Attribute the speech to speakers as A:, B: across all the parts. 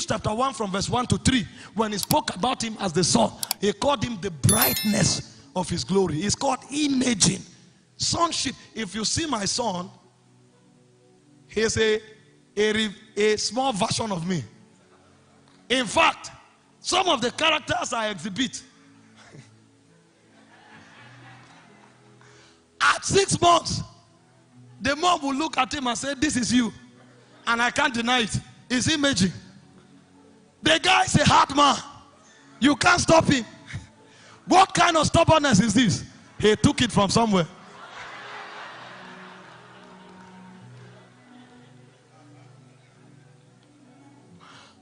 A: Hebrews chapter 1 from verse 1 to 3, when he spoke about him as the son, he called him the brightness of his glory. It's called imaging. Sonship. If you see my son, he's a small version of me. In fact, some of the characters I exhibit, at 6 months, the mom will look at him and say, this is you. And I can't deny it. It's imaging. The guy is a hard man. You can't stop him. What kind of stubbornness is this? He took it from somewhere.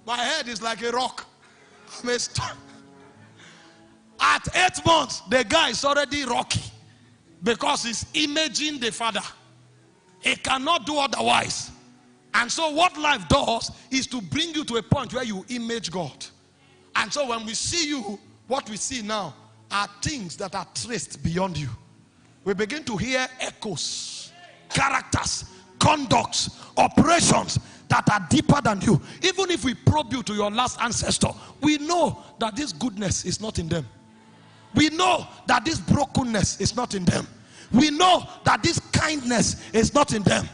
A: My head is like a rock. At 8 months, the guy is already rocky because he's imaging the father. He cannot do otherwise. And so what life does is to bring you to a point where you image God. And so when we see you, what we see now are things that are traced beyond you. We begin to hear echoes, characters, conducts, operations that are deeper than you. Even if we probe you to your last ancestor, we know that this goodness is not in them. We know that this brokenness is not in them. We know that this kindness is not in them.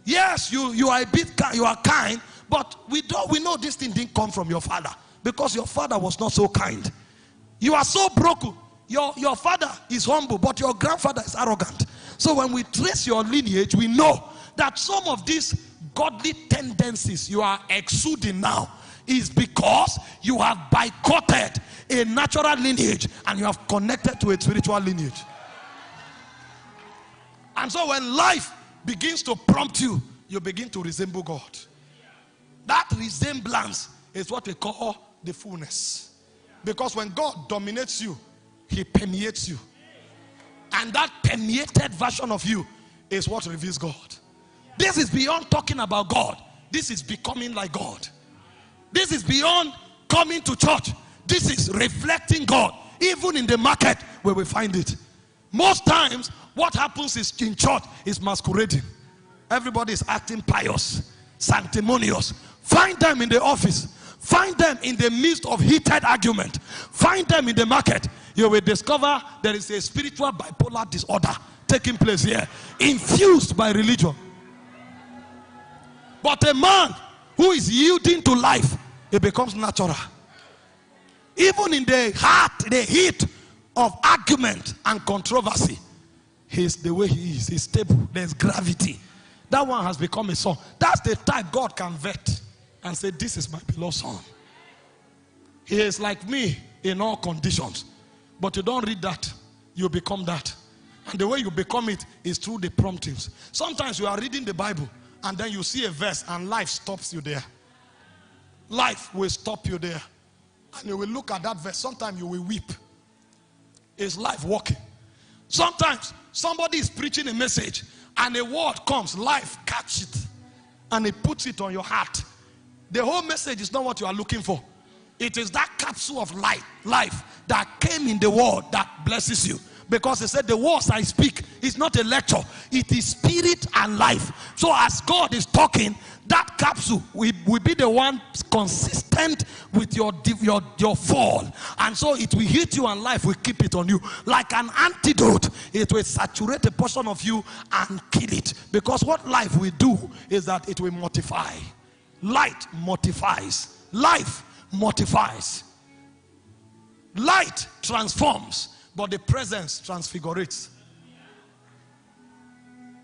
A: Yes, you are a bit you are kind, but we know this thing didn't come from your father, because your father was not so kind. You are so broken. Your father is humble, but your grandfather is arrogant. So when we trace your lineage, we know that some of these godly tendencies you are exuding now is because you have boycotted a natural lineage and you have connected to a spiritual lineage. And so when life begins to prompt you, you begin to resemble God. That resemblance is what we call the fullness. Because when God dominates you, he permeates you. And that permeated version of you is what reveals God. This is beyond talking about God. This is becoming like God. This is beyond coming to church. This is reflecting God, even in the market where we find it. Most times, what happens is in church is masquerading. Everybody is acting pious, sanctimonious. Find them in the office. Find them in the midst of heated argument. Find them in the market. You will discover there is a spiritual bipolar disorder taking place here, infused by religion. But a man who is yielding to life, it becomes natural. Even in the heart, the heat of argument and controversy, he's the way he is. He's stable. There's gravity. That one has become a son. That's the type God can vet and say, this is my beloved son. He is like me in all conditions. But you don't read that, you become that. And the way you become it is through the promptings. Sometimes you are reading the Bible and then you see a verse and life stops you there. Life will stop you there. And you will look at that verse. Sometimes you will weep. Is life walking? Sometimes somebody is preaching a message and a word comes, life catch it and it puts it on your heart. The whole message is not what you are looking for. It is that capsule of life that came in the word that blesses you. Because he said the words I speak is not a lecture. It is spirit and life. So as God is talking, that capsule will be the one consistent with your fall. And so it will hit you and life will keep it on you. Like an antidote, it will saturate a portion of you and kill it. Because what life will do is that it will mortify. Light mortifies. Life mortifies. Light transforms, but the presence transfigurates.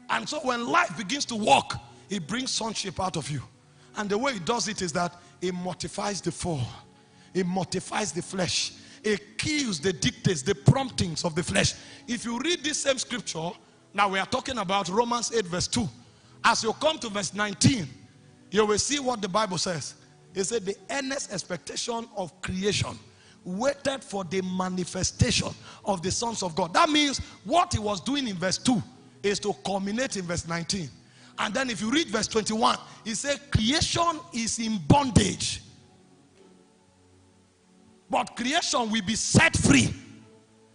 A: And so when life begins to walk, it brings sonship out of you. And the way it does it is that it mortifies the fall. It mortifies the flesh. It kills the dictates, the promptings of the flesh. If you read this same scripture, now we are talking about Romans 8 verse 2. As you come to verse 19, you will see what the Bible says. It said the earnest expectation of creation waited for the manifestation of the sons of God. That means what he was doing in verse 2 is to culminate in verse 19. And then if you read verse 21, he said creation is in bondage. But creation will be set free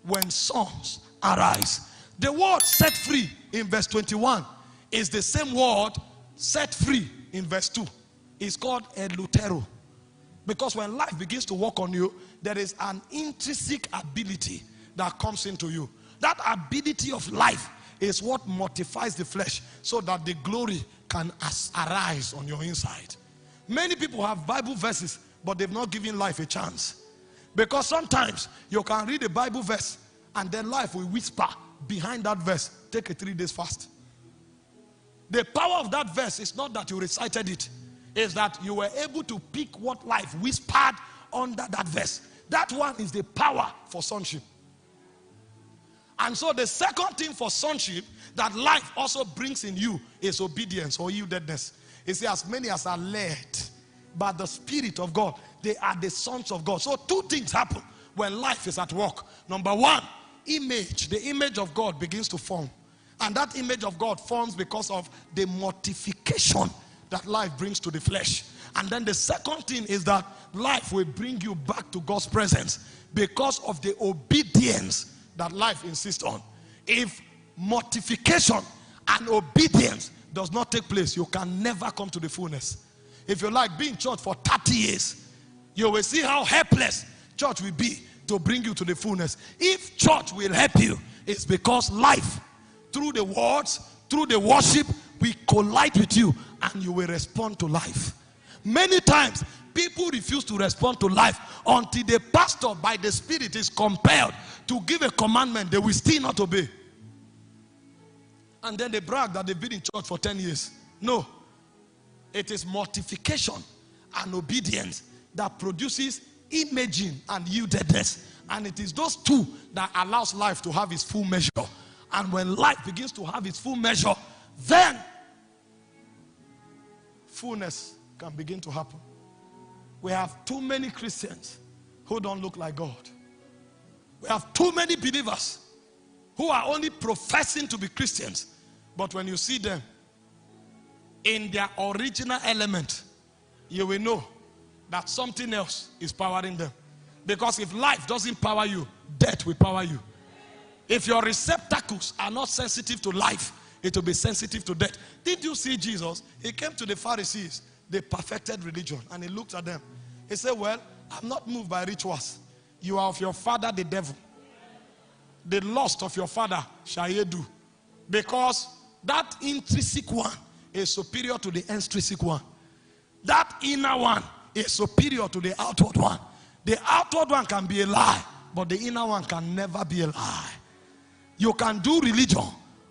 A: when sons arise. The word set free in verse 21 is the same word set free in verse 2. It's called elutero. Because when life begins to work on you, there is an intrinsic ability that comes into you. That ability of life is what mortifies the flesh so that the glory can arise on your inside. Many people have Bible verses, but they've not given life a chance. Because sometimes you can read a Bible verse and then life will whisper behind that verse, take a 3 days fast. The power of that verse is not that you recited it, is that you were able to pick what life whispered under that verse. That one is the power for sonship. And so the second thing for sonship that life also brings in you is obedience or yieldedness. It says, as many as are led by the Spirit of God, they are the sons of God. So 2 things happen when life is at work. Number 1, image. The image of God begins to form. And that image of God forms because of the mortification that life brings to the flesh. And then the second thing is that life will bring you back to God's presence because of the obedience that life insists on. If mortification and obedience does not take place, you can never come to the fullness. If you like, be in church for 30 years, you will see how helpless church will be to bring you to the fullness. If church will help you, it's because life, through the words, through the worship, we collide with you and you will respond to life. Many times, people refuse to respond to life until the pastor by the Spirit is compelled to give a commandment. They will still not obey. And then they brag that they've been in church for 10 years. No. It is mortification and obedience that produces imaging and yieldedness. And it is those 2 that allows life to have its full measure. And when life begins to have its full measure, then fullness can begin to happen. We have too many Christians who don't look like God. We have too many believers who are only professing to be Christians, but when you see them in their original element, you will know that something else is powering them. Because if life doesn't power you, death will power you. If your receptacles are not sensitive to life, it will be sensitive to death. Did you see Jesus? He came to the Pharisees, they perfected religion, and he looked at them. He said, well, I'm not moved by rituals. You are of your father the devil. The lust of your father shall ye do. Because that intrinsic one is superior to the extrinsic one. That inner one is superior to the outward one. The outward one can be a lie, but the inner one can never be a lie. You can do religion,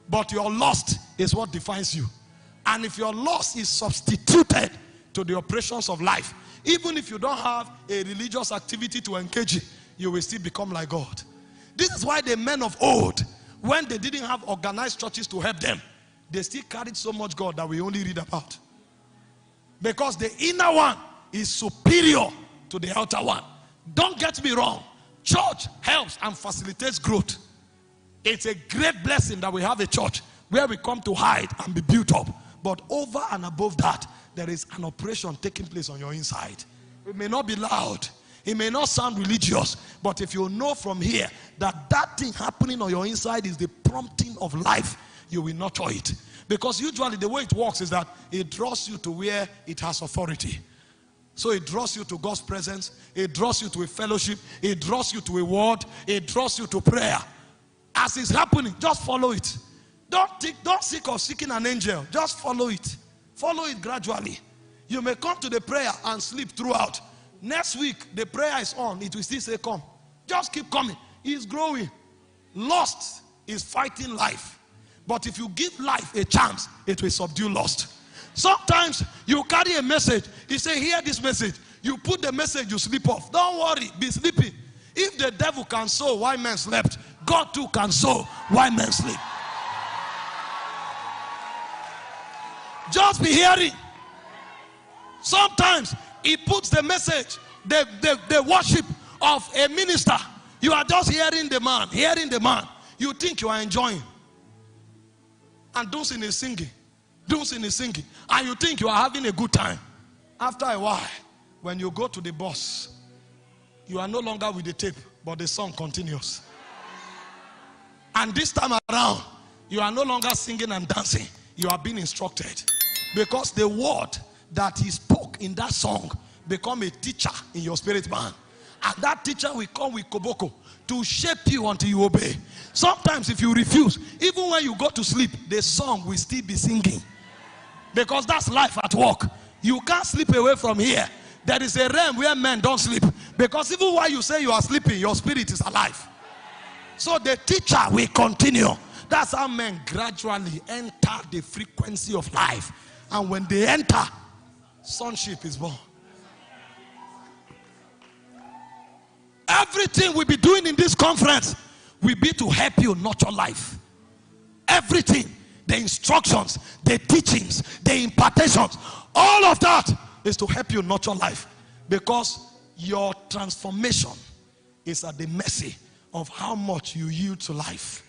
A: but your lust is what defines you. And if your lust is substituted to the operations of life, even if you don't have a religious activity to engage in, you will still become like God. This is why the men of old, when they didn't have organized churches to help them, they still carried so much God that we only read about. Because the inner one is superior to the outer one. Don't get me wrong. Church helps and facilitates growth. It's a great blessing that we have a church where we come to hide and be built up. But over and above that, there is an operation taking place on your inside. It may not be loud. It may not sound religious. But if you know from here that that thing happening on your inside is the prompting of life, you will nurture it. Because usually the way it works is that it draws you to where it has authority. So it draws you to God's presence. It draws you to a fellowship. It draws you to a word. It draws you to prayer. As it's happening, just follow it. Don't seek or seeking an angel. Just follow it. Follow it gradually. You may come to the prayer and sleep throughout. Next week, the prayer is on. It will still say, come. Just keep coming. It's growing. Lust is fighting life. But if you give life a chance, it will subdue lust. Sometimes you carry a message. You say, hear this message. You put the message, you sleep off. Don't worry, be sleeping. If the devil can sow while men slept, God too can sow while men sleep. Just be hearing. Sometimes he puts the message, the worship of a minister. You are just hearing the man. You think you are enjoying. And Dunsin is singing. And you think you are having a good time. After a while, when you go to the boss, you are no longer with the tape, but the song continues. And this time around, you are no longer singing and dancing. You are being instructed. Because the word that he spoke in that song become a teacher in your spirit man. And that teacher will come with koboko to shape you until you obey. Sometimes if you refuse, even when you go to sleep, the song will still be singing. Because that's life at work. You can't sleep away from here. There is a realm where men don't sleep. Because even while you say you are sleeping, your spirit is alive. So the teacher will continue. That's how men gradually enter the frequency of life. And when they enter, sonship is born. Everything we'll be doing in this conference will be to help you nurture life. Everything, the instructions, the teachings, the impartations, all of that is to help you nurture life. Because your transformation is at the mercy of how much you yield to life.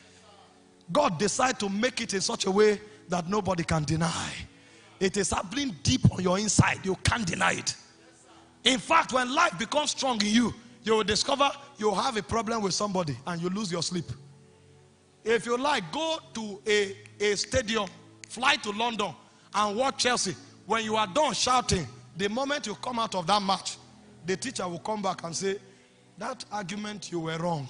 A: God decided to make it in such a way that nobody can deny. It is happening deep on your inside. You can't deny it. In fact, when life becomes strong in you, you will discover you have a problem with somebody and you lose your sleep. If you like, go to a stadium, fly to London and watch Chelsea. When you are done shouting, the moment you come out of that match, the teacher will come back and say, that argument, you were wrong.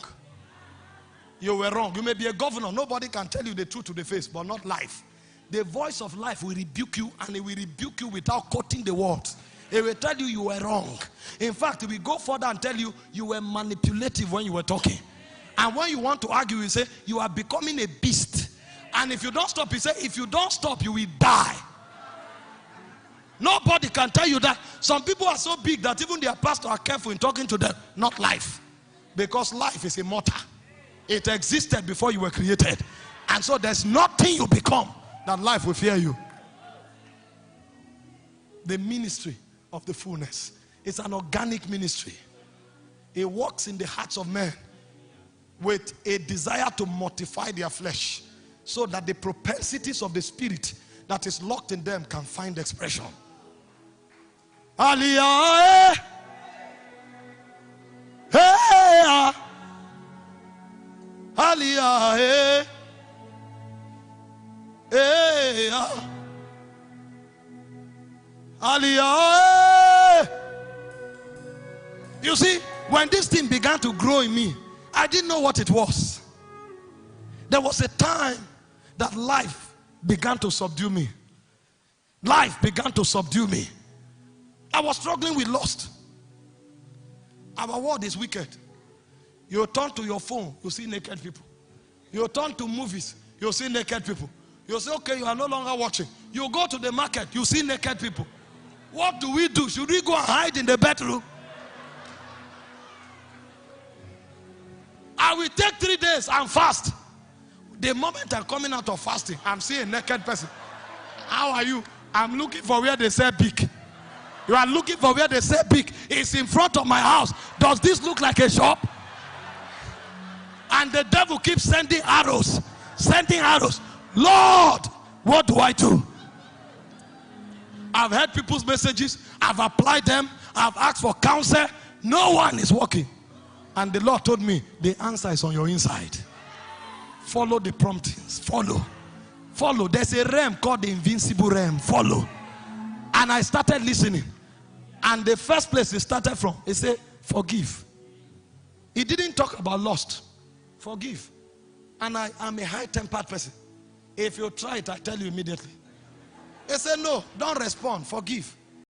A: You were wrong. You may be a governor. Nobody can tell you the truth to the face, but not life. The voice of life will rebuke you, and it will rebuke you without quoting the words. It will tell you you were wrong. In fact, it will go further and tell you you were manipulative when you were talking. And when you want to argue, you say you are becoming a beast. And if you don't stop, you say if you don't stop, you will die. Nobody can tell you that. Some people are so big that even their pastor are careful in talking to them. Not life. Because life is immortal. It existed before you were created. And so there's nothing you become that life will fear you. The ministry of the fullness. It's an organic ministry. It works in the hearts of men with a desire to mortify their flesh so that the propensities of the spirit that is locked in them can find expression. Aliyah, hey, Aliyah, hey, Aliyah. You see, when this thing began to grow in me, I didn't know what it was. There was a time that life began to subdue me. Life began to subdue me. I was struggling with lust. Our world is wicked. You turn to your phone, you see naked people. You turn to movies, you see naked people. You say, okay, you are no longer watching. You go to the market, you see naked people. What do we do? Should we go and hide in the bedroom? I will take 3 days and fast. The moment I'm coming out of fasting, I'm seeing a naked person. How are you? I'm looking for where they say big. You are looking for where they say big. It's in front of my house. Does this look like a shop? And the devil keeps sending arrows. Sending arrows. Lord, what do I do? I've heard people's messages. I've applied them. I've asked for counsel. No one is working. And the Lord told me, the answer is on your inside. Follow the promptings. Follow. Follow. There's a realm called the invincible realm. Follow. And I started listening. And the first place it started from, it said, forgive. It didn't talk about lust. Forgive. And I'm a high-tempered person. If you try it, I tell you immediately. It said, no, don't respond. Forgive.